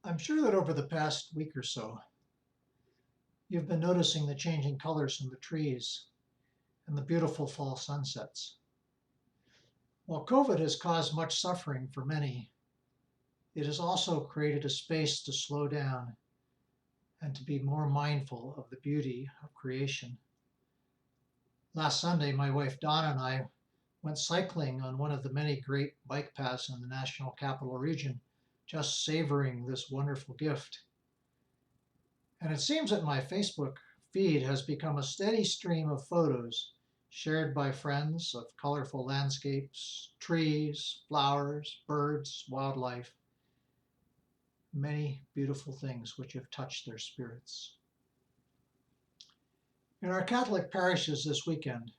I'm sure that over the past week or so, you've been noticing the changing colors in the trees and the beautiful fall sunsets. While COVID has caused much suffering for many, it has also created a space to slow down and to be more mindful of the beauty of creation. Last Sunday, my wife Donna and I went cycling on one of the many great bike paths in the National Capital Region, just savoring this wonderful gift. And it seems that my Facebook feed has become a steady stream of photos shared by friends of colorful landscapes, trees, flowers, birds, wildlife, many beautiful things which have touched their spirits. In our Catholic parishes this weekend,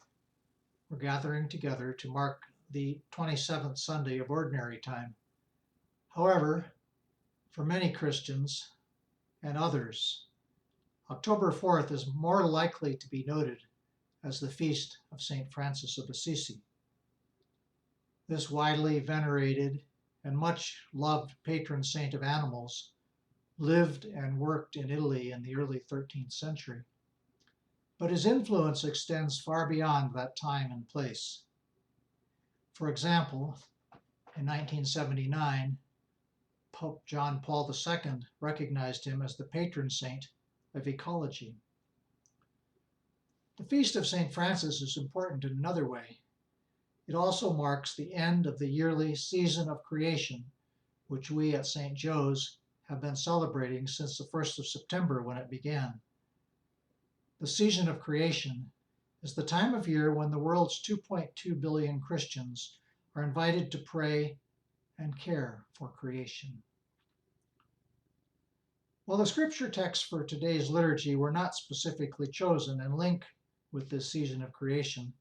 we're gathering together to mark the 27th Sunday of Ordinary Time. However, for many Christians and others, October 4th is more likely to be noted as the feast of St. Francis of Assisi. This widely venerated and much loved patron saint of animals lived and worked in Italy in the early 13th century. But his influence extends far beyond that time and place. For example, in 1979, Pope John Paul II recognized him as the patron saint of ecology. The Feast of St. Francis is important in another way. It also marks the end of the yearly season of creation, which we at St. Joe's have been celebrating since the 1st of September when it began. The season of creation is the time of year when the world's 2.2 billion Christians are invited to pray and care for creation. While the scripture texts for today's liturgy were not specifically chosen and link with this season of creation,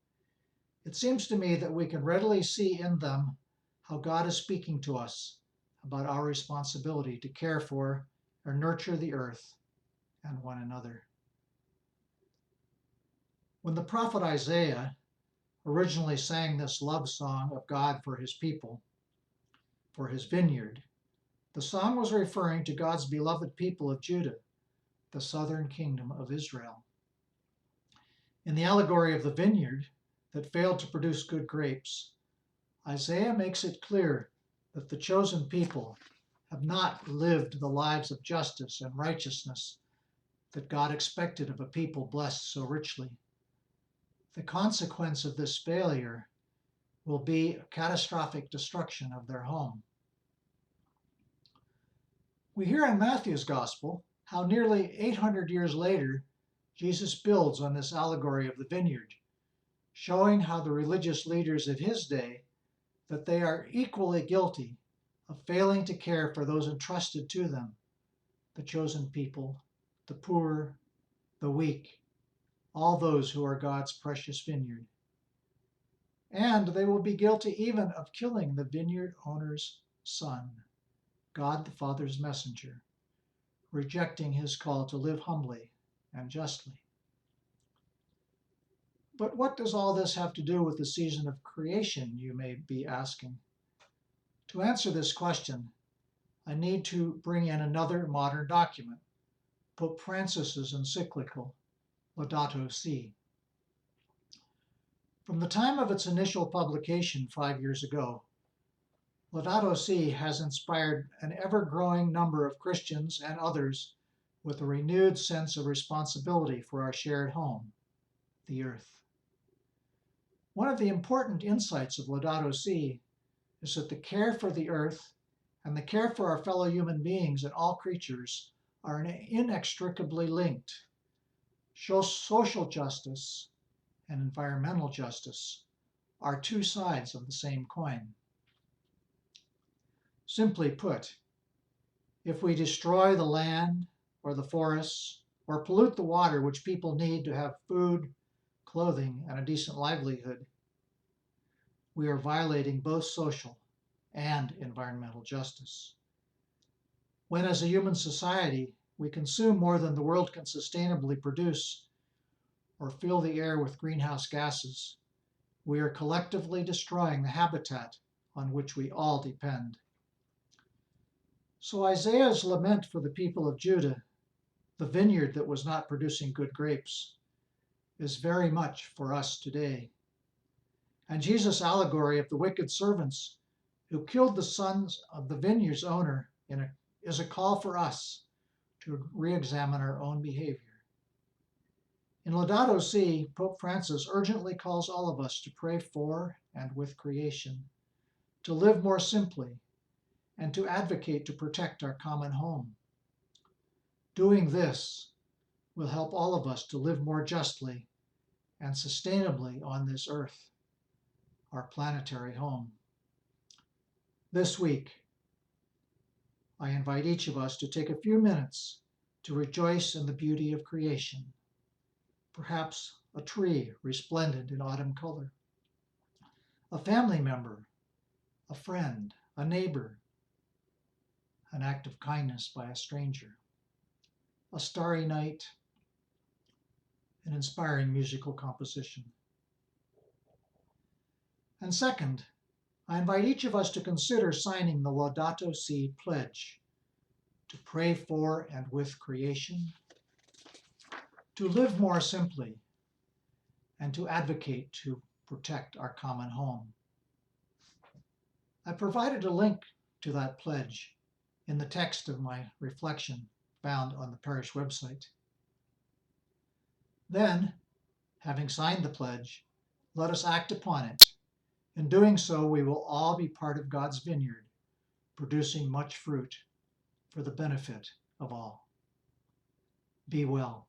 it seems to me that we can readily see in them how God is speaking to us about our responsibility to care for or nurture the earth and one another. When the prophet Isaiah originally sang this love song of God for his people, for his vineyard, the song was referring to God's beloved people of Judah, the southern kingdom of Israel. In the allegory of the vineyard that failed to produce good grapes, Isaiah makes it clear that the chosen people have not lived the lives of justice and righteousness that God expected of a people blessed so richly. The consequence of this failure will be a catastrophic destruction of their home. We hear in Matthew's Gospel how nearly 800 years later, Jesus builds on this allegory of the vineyard, showing how the religious leaders of his day that they are equally guilty of failing to care for those entrusted to them, the chosen people, the poor, the weak, all those who are God's precious vineyard. And they will be guilty even of killing the vineyard owner's son, God the Father's messenger, rejecting his call to live humbly and justly. But what does all this have to do with the season of creation, you may be asking? To answer this question, I need to bring in another modern document, Pope Francis's encyclical, Laudato Si. From the time of its initial publication 5 years ago, Laudato Si has inspired an ever-growing number of Christians and others with a renewed sense of responsibility for our shared home, the earth. One of the important insights of Laudato Si is that the care for the earth and the care for our fellow human beings and all creatures are inextricably linked. Social justice and environmental justice are two sides of the same coin. Simply put, if we destroy the land or the forests or pollute the water which people need to have food, clothing, and a decent livelihood, we are violating both social and environmental justice. When, as a human society, we consume more than the world can sustainably produce or fill the air with greenhouse gases, we are collectively destroying the habitat on which we all depend. So Isaiah's lament for the people of Judah, the vineyard that was not producing good grapes, is very much for us today. And Jesus' allegory of the wicked servants who killed the sons of the vineyard's owner is a call for us to re-examine our own behavior. In Laudato Si, Pope Francis urgently calls all of us to pray for and with creation, to live more simply, and to advocate to protect our common home. Doing this will help all of us to live more justly and sustainably on this earth, our planetary home. This week, I invite each of us to take a few minutes to rejoice in the beauty of creation. Perhaps a tree resplendent in autumn color, a family member, a friend, a neighbor, an act of kindness by a stranger, a starry night, an inspiring musical composition. And second, I invite each of us to consider signing the Laudato Si pledge to pray for and with creation, to live more simply, and to advocate to protect our common home. I provided a link to that pledge in the text of my reflection found on the Parish website. Then, having signed the pledge, let us act upon it. In doing so, we will all be part of God's vineyard, producing much fruit for the benefit of all. Be well.